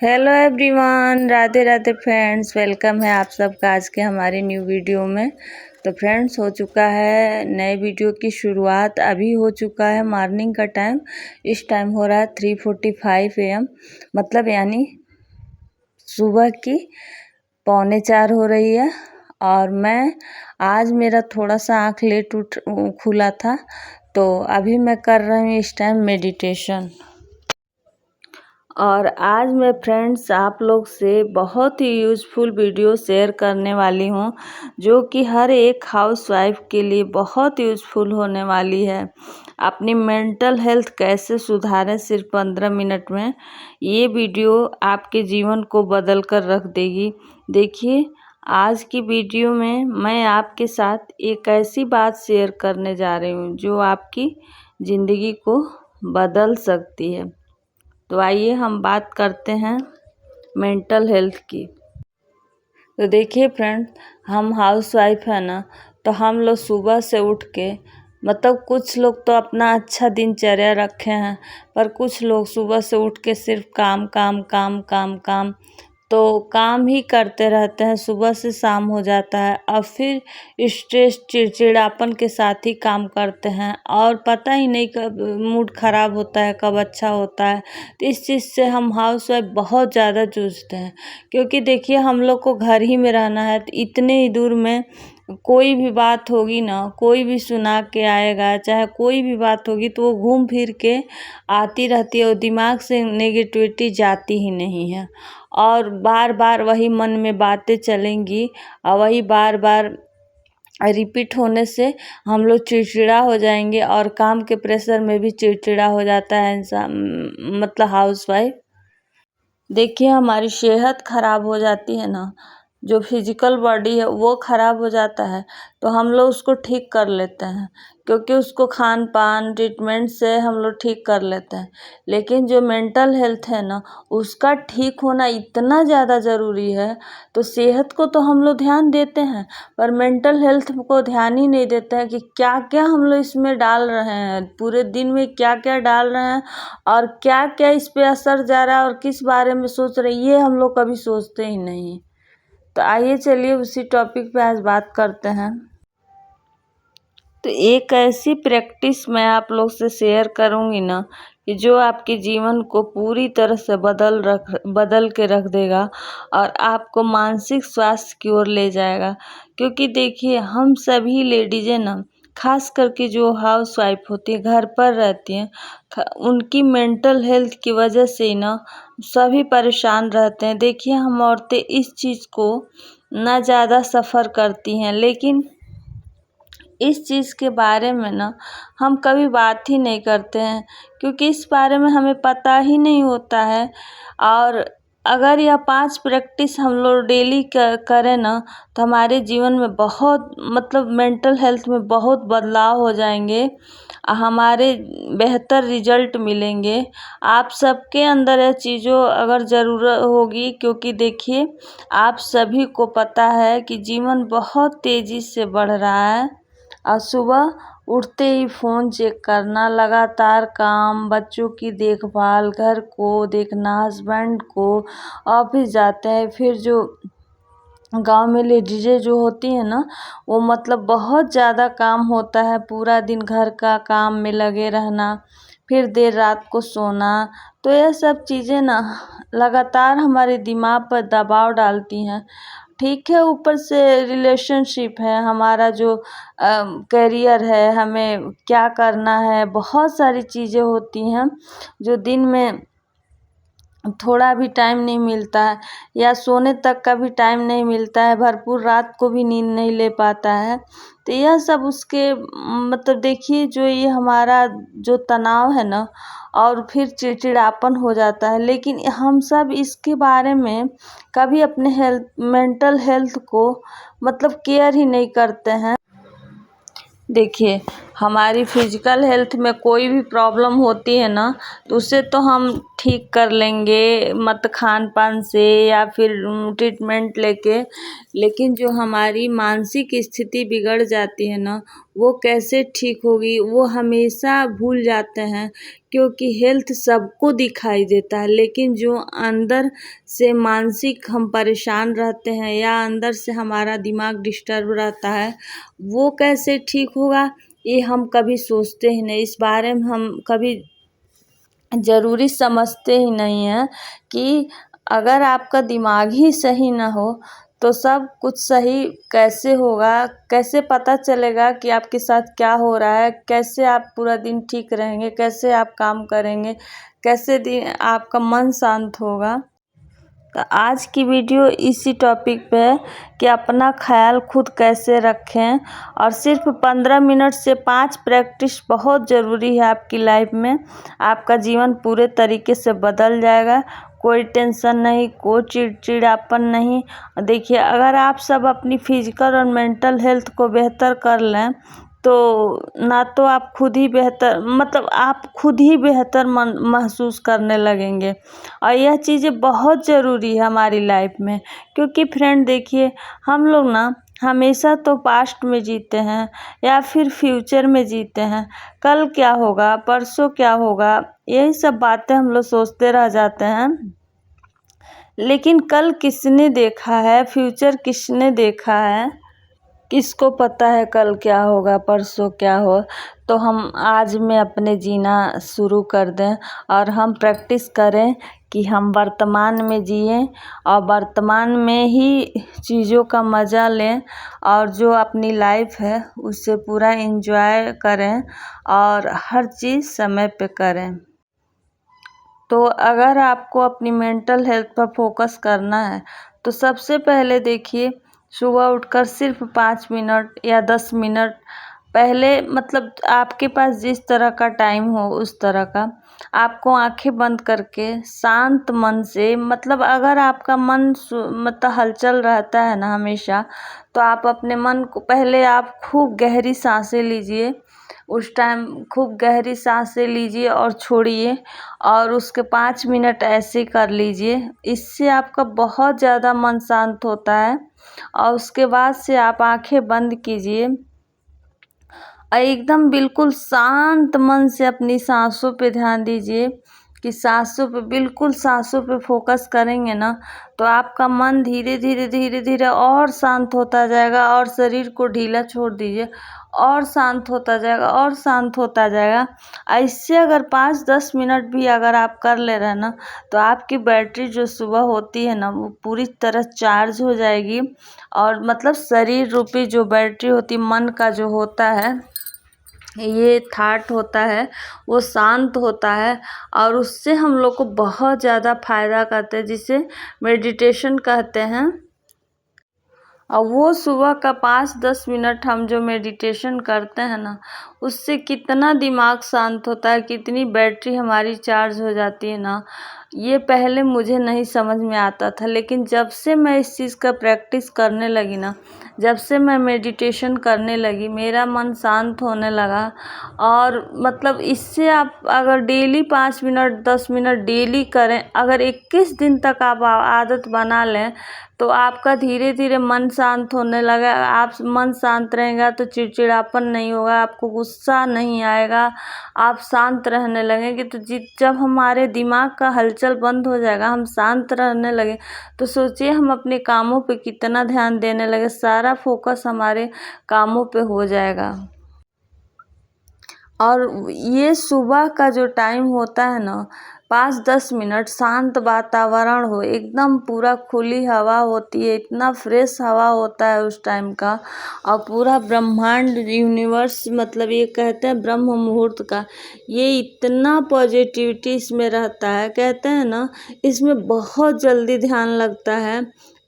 Hello everyone, Radhe Radhe friends. Welcome है आप सबका आज के हमारे न्यू वीडियो में। तो फ्रेंड्स, हो चुका है नए वीडियो की शुरुआत। अभी हो चुका है मॉर्निंग का टाइम। इस टाइम हो रहा है 3:45 AM, मतलब यानी सुबह की 3:45 हो रही है। और मैं आज मेरा थोड़ा सा आँख लेट खुला था, तो अभी मैं कर रही हूँ इस टाइम मेडिटेशन। और आज मैं फ्रेंड्स आप लोग से बहुत ही यूज़फुल वीडियो शेयर करने वाली हूँ, जो कि हर एक हाउसवाइफ के लिए बहुत यूज़फुल होने वाली है। अपनी मेंटल हेल्थ कैसे सुधारें सिर्फ 15 मिनट में, ये वीडियो आपके जीवन को बदल कर रख देगी। देखिए, आज की वीडियो में मैं आपके साथ एक ऐसी बात शेयर करने जा रही हूँ जो आपकी ज़िंदगी को बदल सकती है। तो आइए हम बात करते हैं मेंटल हेल्थ की। तो देखिए फ्रेंड, हम हाउसवाइफ है ना, तो हम लोग सुबह से उठ के मतलब कुछ लोग तो अपना अच्छा दिनचर्या रखे हैं, पर कुछ लोग सुबह से उठ के सिर्फ काम काम काम काम काम, तो काम ही करते रहते हैं। सुबह से शाम हो जाता है और फिर स्ट्रेस चिड़चिड़ापन के साथ ही काम करते हैं और पता ही नहीं कब मूड ख़राब होता है, कब अच्छा होता है। तो इस चीज़ से हम हाउसवाइफ बहुत ज़्यादा जूझते हैं, क्योंकि देखिए हम लोग को घर ही में रहना है। तो इतने ही दूर में कोई भी बात होगी ना, कोई भी सुना के आएगा, चाहे कोई भी बात होगी तो वो घूम फिर के आती रहती है और दिमाग से नेगेटिविटी जाती ही नहीं है। और बार बार वही मन में बातें चलेंगी और वही बार बार रिपीट होने से हम लोग चिड़चिड़ा हो जाएंगे और काम के प्रेशर में भी चिड़चिड़ा हो जाता है इंसान, मतलब हाउसवाइफ। देखिए, हमारी सेहत खराब हो जाती है ना, जो फिजिकल बॉडी है वो खराब हो जाता है, तो हम लोग उसको ठीक कर लेते हैं, क्योंकि उसको खान पान ट्रीटमेंट से हम लोग ठीक कर लेते हैं। लेकिन जो मेंटल हेल्थ है ना, उसका ठीक होना इतना ज़्यादा ज़रूरी है। तो सेहत को तो हम लोग ध्यान देते हैं, पर मेंटल हेल्थ को ध्यान ही नहीं देते हैं कि क्या क्या हम लोग इसमें डाल रहे हैं, पूरे दिन में क्या क्या डाल रहे हैं और क्या क्या इस पे असर जा रहा है और किस बारे में सोच रहे हैं, ये हम लोग कभी सोचते ही नहीं। तो आइए चलिए उसी टॉपिक पे आज बात करते हैं। तो एक ऐसी प्रैक्टिस मैं आप लोग से शेयर करूंगी ना, कि जो आपके जीवन को पूरी तरह से बदल के रख देगा और आपको मानसिक स्वास्थ्य की ओर ले जाएगा। क्योंकि देखिए, हम सभी लेडीज़ें ना, खास करके जो हाउस वाइफ होती है, घर पर रहती हैं, उनकी मेंटल हेल्थ की वजह से ना सभी परेशान रहते हैं। देखिए, हम औरतें इस चीज़ को ना ज़्यादा सफ़र करती हैं, लेकिन इस चीज़ के बारे में ना हम कभी बात ही नहीं करते हैं, क्योंकि इस बारे में हमें पता ही नहीं होता है। और अगर यह 5 प्रैक्टिस हम लोग डेली करें ना, तो हमारे जीवन में बहुत मतलब मेंटल हेल्थ में बहुत बदलाव हो जाएंगे, हमारे बेहतर रिजल्ट मिलेंगे। आप सबके अंदर यह चीज़ों अगर ज़रूरत होगी, क्योंकि देखिए आप सभी को पता है कि जीवन बहुत तेज़ी से बढ़ रहा है और सुबह उठते ही फ़ोन चेक करना, लगातार काम, बच्चों की देखभाल, घर को देखना, हस्बैंड को, ऑफिस जाते हैं। फिर जो गांव में लेडीज़ें जो होती हैं ना, वो मतलब बहुत ज़्यादा काम होता है, पूरा दिन घर का काम में लगे रहना, फिर देर रात को सोना। तो यह सब चीज़ें ना लगातार हमारे दिमाग पर दबाव डालती हैं। ठीक है, ऊपर से रिलेशनशिप है, हमारा जो करियर है, हमें क्या करना है, बहुत सारी चीज़ें होती हैं जो दिन में थोड़ा भी टाइम नहीं मिलता है, या सोने तक का भी टाइम नहीं मिलता है, भरपूर रात को भी नींद नहीं ले पाता है। तो यह सब उसके मतलब देखिए, जो ये हमारा जो तनाव है ना, और फिर चिड़चिड़ापन हो जाता है। लेकिन हम सब इसके बारे में कभी अपने मेंटल हेल्थ को मतलब केयर ही नहीं करते हैं। देखिए, हमारी फिजिकल हेल्थ में कोई भी प्रॉब्लम होती है ना, तो उसे तो हम ठीक कर लेंगे मत खान पान से या फिर ट्रीटमेंट लेके, लेकिन जो हमारी मानसिक स्थिति बिगड़ जाती है ना, वो कैसे ठीक होगी वो हमेशा भूल जाते हैं। क्योंकि हेल्थ सबको दिखाई देता है, लेकिन जो अंदर से मानसिक हम परेशान रहते हैं या अंदर से हमारा दिमाग डिस्टर्ब रहता है, वो कैसे ठीक होगा ये हम कभी सोचते ही नहीं। इस बारे में हम कभी ज़रूरी समझते ही नहीं हैं कि अगर आपका दिमाग ही सही ना हो तो सब कुछ सही कैसे होगा, कैसे पता चलेगा कि आपके साथ क्या हो रहा है, कैसे आप पूरा दिन ठीक रहेंगे, कैसे आप काम करेंगे, कैसे दिन आपका मन शांत होगा। तो आज की वीडियो इसी टॉपिक पे है कि अपना ख्याल खुद कैसे रखें, और सिर्फ 15 मिनट से 5 प्रैक्टिस बहुत ज़रूरी है आपकी लाइफ में। आपका जीवन पूरे तरीके से बदल जाएगा। कोई टेंशन नहीं, कोई चिड़चिड़ापन नहीं। देखिए, अगर आप सब अपनी फिजिकल और मेंटल हेल्थ को बेहतर कर लें तो ना तो आप खुद ही बेहतर मतलब आप खुद ही बेहतर महसूस करने लगेंगे, और यह चीज़ें बहुत ज़रूरी है हमारी लाइफ में। क्योंकि फ्रेंड देखिए, हम लोग ना हमेशा तो पास्ट में जीते हैं या फिर फ्यूचर में जीते हैं। कल क्या होगा, परसों क्या होगा, यही सब बातें हम लोग सोचते रह जाते हैं। लेकिन कल किसने देखा है, फ्यूचर किसने देखा है, किसको पता है कल क्या होगा, परसों क्या हो। तो हम आज में अपने जीना शुरू कर दें और हम प्रैक्टिस करें कि हम वर्तमान में जिएं और वर्तमान में ही चीज़ों का मज़ा लें, और जो अपनी लाइफ है उससे पूरा एंजॉय करें और हर चीज़ समय पे करें। तो अगर आपको अपनी मेंटल हेल्थ पर फोकस करना है तो सबसे पहले देखिए, सुबह उठकर सिर्फ 5 मिनट या 10 मिनट पहले, मतलब आपके पास जिस तरह का टाइम हो उस तरह का, आपको आंखें बंद करके शांत मन से, मतलब अगर आपका मन मतलब हलचल रहता है ना हमेशा, तो आप अपने मन को पहले आप खूब गहरी सांसें लीजिए। उस टाइम खूब गहरी सांसें लीजिए और छोड़िए, और उसके 5 मिनट ऐसे कर लीजिए। इससे आपका बहुत ज़्यादा मन शांत होता है। और उसके बाद से आप आंखें बंद कीजिए और एकदम बिल्कुल शांत मन से अपनी सांसों पे ध्यान दीजिए कि सांसों पे, बिल्कुल सांसों पे फोकस करेंगे ना तो आपका मन धीरे धीरे धीरे धीरे और शांत होता जाएगा, और शरीर को ढीला छोड़ दीजिए और शांत होता जाएगा और शांत होता जाएगा। ऐसे अगर 5-10 मिनट भी अगर आप कर ले रहे हैं ना, तो आपकी बैटरी जो सुबह होती है ना वो पूरी तरह चार्ज हो जाएगी, और मतलब शरीर रूपी जो बैटरी होती, मन का जो होता है, ये थाट होता है, वो शांत होता है, और उससे हम लोग को बहुत ज़्यादा फायदा करते हैं, जिसे मेडिटेशन कहते हैं। और वो सुबह का 5-10 मिनट हम जो मेडिटेशन करते हैं ना, उससे कितना दिमाग शांत होता है, कितनी बैटरी हमारी चार्ज हो जाती है ना, ये पहले मुझे नहीं समझ में आता था। लेकिन जब से मैं इस चीज़ का प्रैक्टिस करने लगी ना, जब से मैं मेडिटेशन करने लगी, मेरा मन शांत होने लगा। और मतलब इससे आप अगर डेली 5 मिनट 10 मिनट डेली करें, अगर 21 दिन तक आप आदत बना लें, तो आपका धीरे धीरे मन शांत होने लगा। आप मन शांत रहेगा तो चिड़चिड़ापन नहीं होगा, आपको गुस्सा नहीं आएगा, आप शांत रहने लगेंगे। तो जब हमारे दिमाग का हलचल बंद हो जाएगा, हम शांत रहने लगे, तो सोचिए हम अपने कामों पे कितना ध्यान देने लगे, सारा फोकस हमारे कामों पे हो जाएगा। और ये सुबह का जो टाइम होता है ना, 5-10 मिनट शांत वातावरण हो, एकदम पूरा खुली हवा होती है, इतना फ्रेश हवा होता है उस टाइम का, और पूरा ब्रह्मांड यूनिवर्स, मतलब ये कहते हैं ब्रह्म मुहूर्त का, ये इतना पॉजिटिविटी इसमें रहता है। कहते हैं ना, इसमें बहुत जल्दी ध्यान लगता है,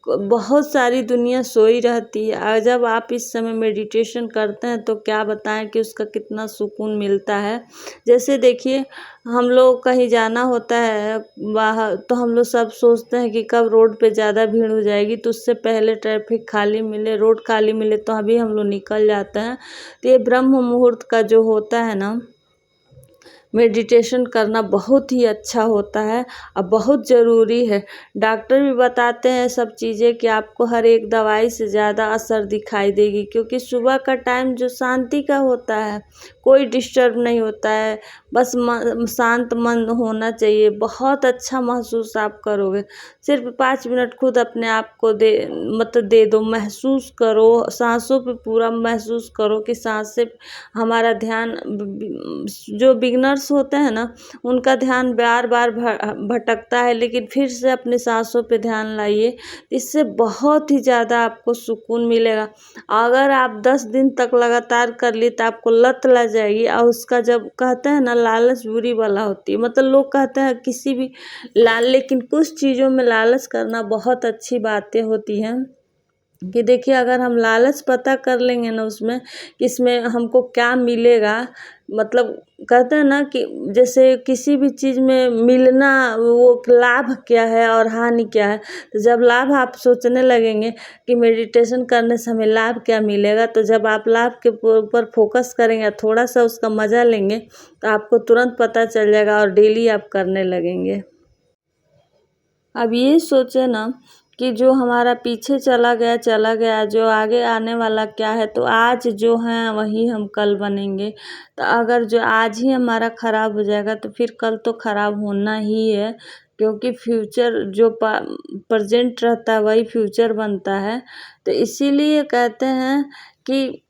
बहुत सारी दुनिया सोई रहती है और जब आप इस समय मेडिटेशन करते हैं तो क्या बताएं कि उसका कितना सुकून मिलता है। जैसे देखिए, हम लोग कहीं जाना होता है बाहर, तो हम लोग सब सोचते हैं कि कब रोड पे ज़्यादा भीड़ हो जाएगी, तो उससे पहले ट्रैफिक खाली मिले, रोड खाली मिले तो अभी हम लोग निकल जाते हैं। तो ये ब्रह्म मुहूर्त का जो होता है ना, मेडिटेशन करना बहुत ही अच्छा होता है और बहुत ज़रूरी है। डॉक्टर भी बताते हैं सब चीज़ें कि आपको हर एक दवाई से ज़्यादा असर दिखाई देगी, क्योंकि सुबह का टाइम जो शांति का होता है, कोई डिस्टर्ब नहीं होता है, बस शांत मन होना चाहिए। बहुत अच्छा महसूस आप करोगे। सिर्फ 5 मिनट खुद अपने आप को दे दो, महसूस करो, सांसों पे पूरा महसूस करो कि सांस से हमारा ध्यान, जो बिगनर्स होते हैं ना, उनका ध्यान बार बार भटकता है, लेकिन फिर से अपनी सांसों पे ध्यान लाइए। इससे बहुत ही ज़्यादा आपको सुकून मिलेगा। अगर आप 10 दिन तक लगातार कर लिए तो आपको लत लग जाएगी। और उसका, जब कहते हैं ना, लालच बुरी बला होती है, मतलब लोग कहते हैं किसी भी लेकिन कुछ चीज़ों में लालच करना बहुत अच्छी बातें होती हैं। कि देखिए, अगर हम लालच पता कर लेंगे ना उसमें कि इसमें हमको क्या मिलेगा, मतलब कहते हैं ना कि जैसे किसी भी चीज़ में मिलना, वो लाभ क्या है और हानि क्या है। तो जब लाभ आप सोचने लगेंगे कि मेडिटेशन करने से हमें लाभ क्या मिलेगा, तो जब आप लाभ के ऊपर फोकस करेंगे, थोड़ा सा उसका मज़ा लेंगे, तो आपको तुरंत पता चल जाएगा और डेली आप करने लगेंगे। अब ये सोचे ना कि जो हमारा पीछे चला गया, जो आगे आने वाला क्या है, तो आज जो है वही हम कल बनेंगे। तो अगर जो आज ही हमारा ख़राब हो जाएगा तो फिर कल तो ख़राब होना ही है, क्योंकि फ्यूचर जो प्रेजेंट रहता है वही फ्यूचर बनता है। तो इसीलिए कहते हैं कि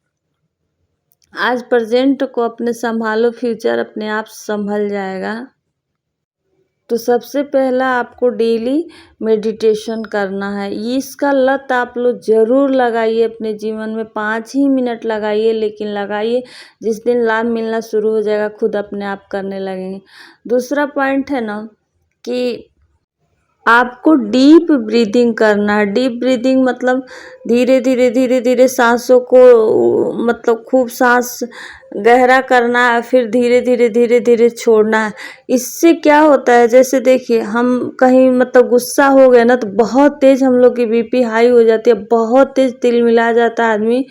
आज प्रेजेंट को अपने संभालो, फ्यूचर अपने आप संभल जाएगा। तो सबसे पहला आपको डेली मेडिटेशन करना है। इसका लत आप लोग ज़रूर लगाइए अपने जीवन में, 5 ही मिनट लगाइए, लेकिन लगाइए। जिस दिन लाभ मिलना शुरू हो जाएगा, खुद अपने आप करने लगेंगे। दूसरा पॉइंट है ना कि आपको डीप ब्रीदिंग करना है। डीप ब्रीदिंग मतलब धीरे धीरे सांसों को, मतलब खूब सांस गहरा करना है, फिर धीरे धीरे छोड़ना है। इससे क्या होता है, जैसे देखिए, हम कहीं मतलब गुस्सा हो गए ना, तो बहुत तेज हम लोग की बीपी हाई हो जाती है, बहुत तेज तिलमिला जाता है आदमी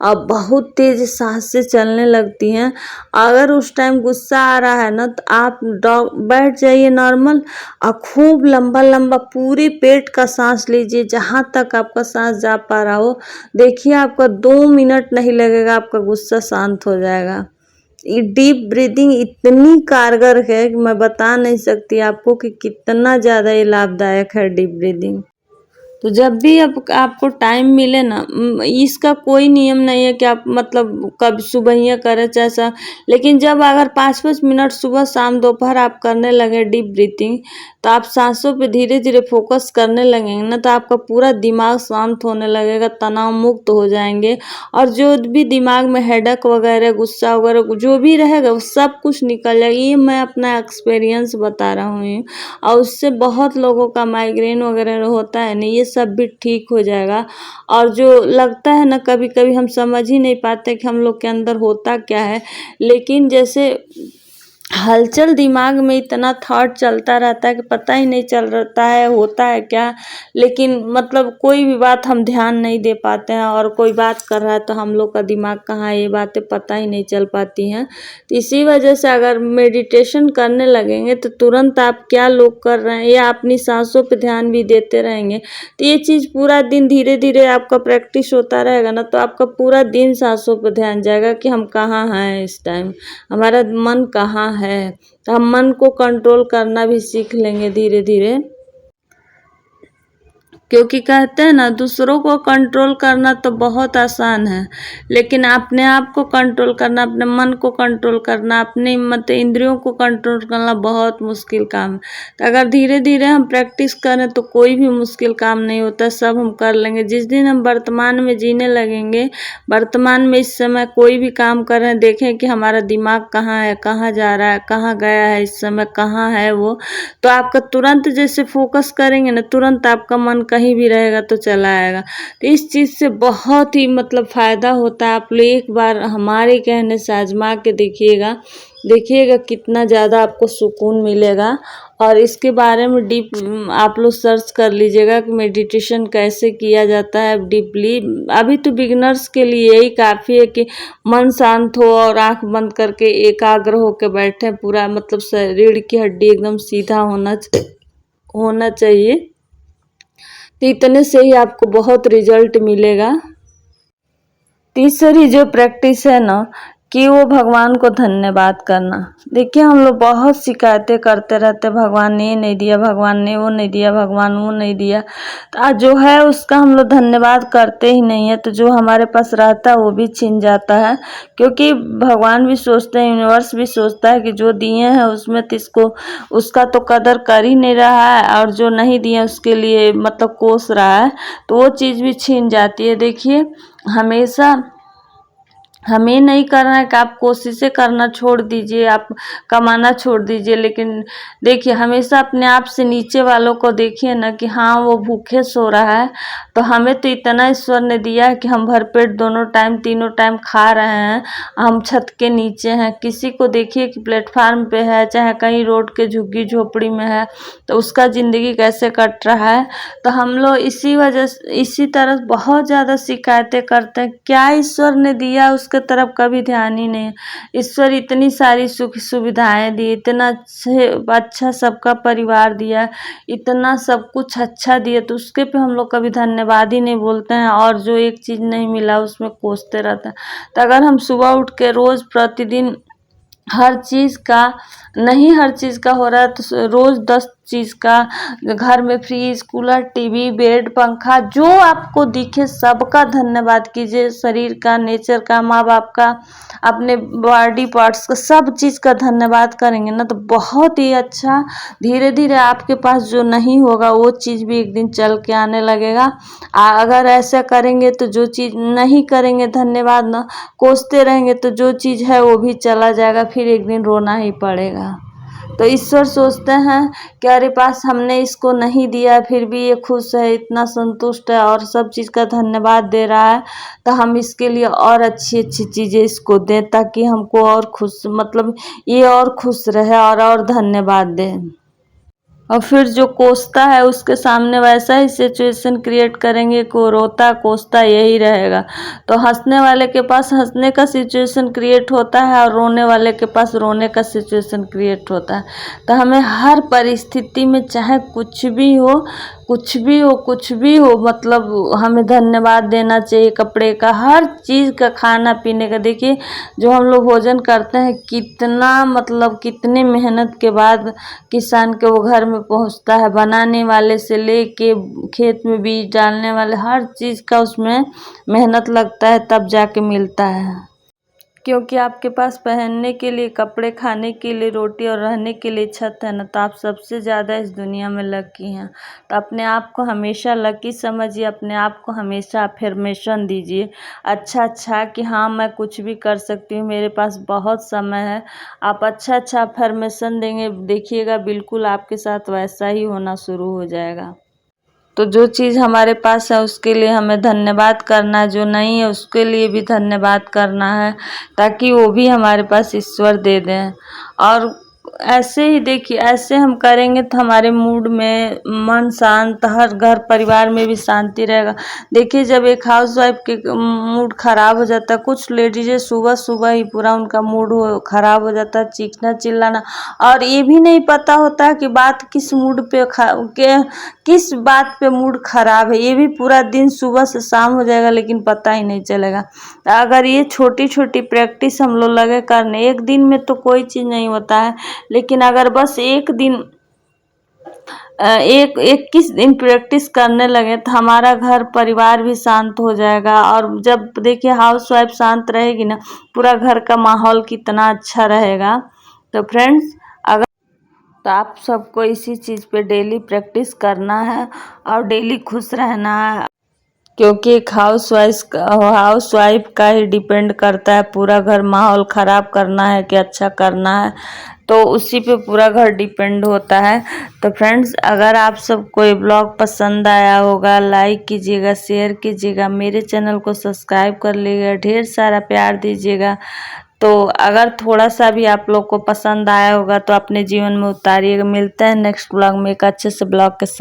और बहुत तेज सांसें चलने लगती हैं। अगर उस टाइम गुस्सा आ रहा है ना, तो आप बैठ जाइए नॉर्मल और खूब लंबा लंबा पूरे पेट का सांस लीजिए, जहाँ तक आपका सांस जा पा रहा हो। देखिए, आपका 2 मिनट नहीं लगेगा, आपका गुस्सा शांत हो जाएगा। ये डीप ब्रीदिंग इतनी कारगर है कि मैं बता नहीं सकती आपको कि कितना ज़्यादा ये लाभदायक है डीप ब्रीदिंग। तो जब भी आपको टाइम मिले ना, इसका कोई नियम नहीं है कि आप मतलब कब सुबह ही करें चाहे, लेकिन जब अगर 5-5 मिनट सुबह शाम दोपहर आप करने लगे डीप ब्रीथिंग, तो आप सांसों पे धीरे धीरे फोकस करने लगेंगे ना, तो आपका पूरा दिमाग शांत होने लगेगा, तनाव मुक्त हो जाएंगे। और जो भी दिमाग में हेडेक वगैरह, गुस्सा वगैरह जो भी रहेगा, वो सब कुछ निकल जाएगा। ये मैं अपना एक्सपीरियंस बता रहा हूँ। और उससे बहुत लोगों का माइग्रेन वगैरह होता है ना, ये सब भी ठीक हो जाएगा। और जो लगता है ना, कभी कभी हम समझ ही नहीं पाते कि हम लोग के अंदर होता क्या है, लेकिन जैसे हलचल दिमाग में इतना थॉट चलता रहता है कि पता ही नहीं चल रहता है होता है क्या। लेकिन मतलब कोई भी बात हम ध्यान नहीं दे पाते हैं, और कोई बात कर रहा है तो हम लोग का दिमाग कहाँ है, ये बातें पता ही नहीं चल पाती हैं। तो इसी वजह से अगर मेडिटेशन करने लगेंगे तो तुरंत आप क्या लोग कर रहे हैं, या अपनी सांसों पे ध्यान भी देते रहेंगे, तो ये चीज़ पूरा दिन धीरे धीरे आपका प्रैक्टिस होता रहेगा ना, तो आपका पूरा दिन सांसों पे ध्यान जाएगा कि हम कहाँ हैं इस टाइम, हमारा मन कहाँ है। तो हम मन को कंट्रोल करना भी सीख लेंगे धीरे धीरे। क्योंकि कहते हैं ना, दूसरों को कंट्रोल करना तो बहुत आसान है, लेकिन अपने आप को कंट्रोल करना, अपने मन को कंट्रोल करना, अपने मतलब इंद्रियों को कंट्रोल करना बहुत मुश्किल काम है। तो अगर धीरे धीरे हम प्रैक्टिस करें तो कोई भी मुश्किल काम नहीं होता, सब हम कर लेंगे। जिस दिन हम वर्तमान में जीने लगेंगे, वर्तमान में इस समय कोई भी काम कर रहे हैं, देखें कि हमारा दिमाग कहाँ है, कहाँ जा रहा है, कहाँ गया है, इस समय कहाँ है वो, तो आपका तुरंत जैसे फोकस करेंगे ना, तुरंत आपका मन कहीं कहीं भी रहेगा तो चला आएगा। तो इस चीज़ से बहुत ही मतलब फ़ायदा होता है। आप लोग एक बार हमारे कहने से आजमा के देखिएगा कितना ज़्यादा आपको सुकून मिलेगा। और इसके बारे में डीप आप लोग सर्च कर लीजिएगा कि मेडिटेशन कैसे किया जाता है डीपली। अभी तो बिगिनर्स के लिए यही काफ़ी है कि मन शांत हो और आंख बंद करके एकाग्र होकर बैठे, पूरा मतलब शरीर की हड्डी एकदम सीधा होना चाहिए। तो इतने से ही आपको बहुत रिजल्ट मिलेगा। तीसरी जो प्रैक्टिस है ना कि वो भगवान को धन्यवाद करना। देखिए हम लोग बहुत शिकायतें करते रहते, भगवान ने ये नहीं दिया, भगवान ने वो नहीं दिया, भगवान वो नहीं दिया। तो आज जो है उसका हम लोग धन्यवाद करते ही नहीं है, तो जो हमारे पास रहता है वो भी छिन जाता है। क्योंकि भगवान भी सोचते हैं, यूनिवर्स भी सोचता है कि जो दिए हैं उसमें तो इसको उसका तो कदर कर ही नहीं रहा है, और जो नहीं दिए उसके लिए मतलब कोस रहा है, तो वो चीज़ भी छिन जाती है। देखिए हमेशा हमें नहीं करना है कि आप कोशिशें करना छोड़ दीजिए, आप कमाना छोड़ दीजिए, लेकिन देखिए हमेशा अपने आप से नीचे वालों को देखिए ना कि हाँ वो भूखे सो रहा है, तो हमें तो इतना ईश्वर ने दिया है कि हम भरपेट दोनों टाइम तीनों टाइम खा रहे हैं, हम छत के नीचे हैं। किसी को देखिए कि प्लेटफार्म पे है, चाहे कहीं रोड के झुग्गी झोपड़ी में है, तो उसका ज़िंदगी कैसे कट रहा है। तो हम लोग इसी तरह बहुत ज़्यादा शिकायतें करते हैं, क्या ईश्वर ने दिया उसके तरफ कभी ध्यान ही नहीं है। ईश्वर इतनी सारी सुख सुविधाएं दी, इतना अच्छा सबका परिवार दिया, इतना सब कुछ अच्छा दिया, तो उसके पे हम लोग कभी धन्यवाद ही नहीं बोलते हैं, और जो एक चीज़ नहीं मिला उसमें कोसते रहते हैं। तो अगर हम सुबह उठ के रोज़ प्रतिदिन हर चीज़ का नहीं, हर चीज़ का हो रहा है तो रोज़ 10 चीज़ का, घर में फ्रिज, कूलर, टीवी, बेड, पंखा, जो आपको दिखे सबका धन्यवाद कीजिए। शरीर का, नेचर का, माँ बाप का, अपने बॉडी पार्ट्स का, सब चीज़ का धन्यवाद करेंगे ना तो बहुत ही अच्छा धीरे धीरे आपके पास जो नहीं होगा वो चीज़ भी एक दिन चल के आने लगेगा। अगर ऐसा करेंगे तो जो चीज़ नहीं करेंगे धन्यवाद ना, कोसते रहेंगे तो जो चीज़ है वो भी चला जाएगा, फिर एक दिन रोना ही पड़ेगा। तो ईश्वर सोचते हैं कि अरे पास हमने इसको नहीं दिया फिर भी ये खुश है, इतना संतुष्ट है और सब चीज़ का धन्यवाद दे रहा है, तो हम इसके लिए और अच्छी अच्छी चीज़ें इसको दें ताकि हमको और खुश मतलब ये और खुश रहे और धन्यवाद दें। और फिर जो कोसता है उसके सामने वैसा ही सिचुएशन क्रिएट करेंगे कि वो रोता कोसता यही रहेगा। तो हंसने वाले के पास हंसने का सिचुएशन क्रिएट होता है और रोने वाले के पास रोने का सिचुएशन क्रिएट होता है। तो हमें हर परिस्थिति में चाहे कुछ भी हो मतलब हमें धन्यवाद देना चाहिए। कपड़े का, हर चीज़ का, खाना पीने का, देखिए जो हम लोग भोजन करते हैं कितना मतलब कितने मेहनत के बाद किसान के वो घर में पहुंचता है, बनाने वाले से लेके खेत में बीज डालने वाले हर चीज़ का उसमें मेहनत लगता है तब जाके मिलता है। क्योंकि आपके पास पहनने के लिए कपड़े, खाने के लिए रोटी और रहने के लिए छत है ना, तो आप सबसे ज़्यादा इस दुनिया में लकी हैं। तो अपने आप को हमेशा लकी समझिए, अपने आप को हमेशा अफर्मेशन दीजिए अच्छा कि हाँ मैं कुछ भी कर सकती हूँ, मेरे पास बहुत समय है। आप अच्छा अफर्मेशन देंगे, देखिएगा बिल्कुल आपके साथ वैसा ही होना शुरू हो जाएगा। तो जो चीज़ हमारे पास है उसके लिए हमें धन्यवाद करना है, जो नहीं है उसके लिए भी धन्यवाद करना है, ताकि वो भी हमारे पास ईश्वर दे दें। और ऐसे ही देखिए, ऐसे हम करेंगे तो हमारे मूड में मन शांत, हर घर परिवार में भी शांति रहेगा। देखिए जब एक हाउसवाइफ के मूड ख़राब हो जाता है, कुछ लेडीज़ें सुबह ही पूरा उनका मूड ख़राब हो जाता है, चीखना चिल्लाना, और ये भी नहीं पता होता है कि बात किस मूड पे किस बात पे मूड ख़राब है, ये भी पूरा दिन सुबह से शाम हो जाएगा लेकिन पता ही नहीं चलेगा। अगर ये छोटी छोटी प्रैक्टिस हम लोग लगे करने, एक दिन में तो कोई चीज़ नहीं होता है, लेकिन अगर बस एक दिन 21 दिन प्रैक्टिस करने लगे तो हमारा घर परिवार भी शांत हो जाएगा। और जब देखिए हाउसवाइफ शांत रहेगी ना, पूरा घर का माहौल कितना अच्छा रहेगा। तो फ्रेंड्स, अगर तो आप सबको इसी चीज़ पे डेली प्रैक्टिस करना है और डेली खुश रहना है, क्योंकि एक हाउसवाइफ का ही डिपेंड करता है पूरा घर माहौल ख़राब करना है कि अच्छा करना है। तो उसी पे पूरा घर डिपेंड होता है। तो फ्रेंड्स, अगर आप सबको ये ब्लॉग पसंद आया होगा, लाइक कीजिएगा, शेयर कीजिएगा, मेरे चैनल को सब्सक्राइब कर लीजिएगा, ढेर सारा प्यार दीजिएगा। तो अगर थोड़ा सा भी आप लोग को पसंद आया होगा तो अपने जीवन में उतारिएगा। मिलते हैं नेक्स्ट ब्लॉग में एक अच्छे से ब्लॉग के साथ।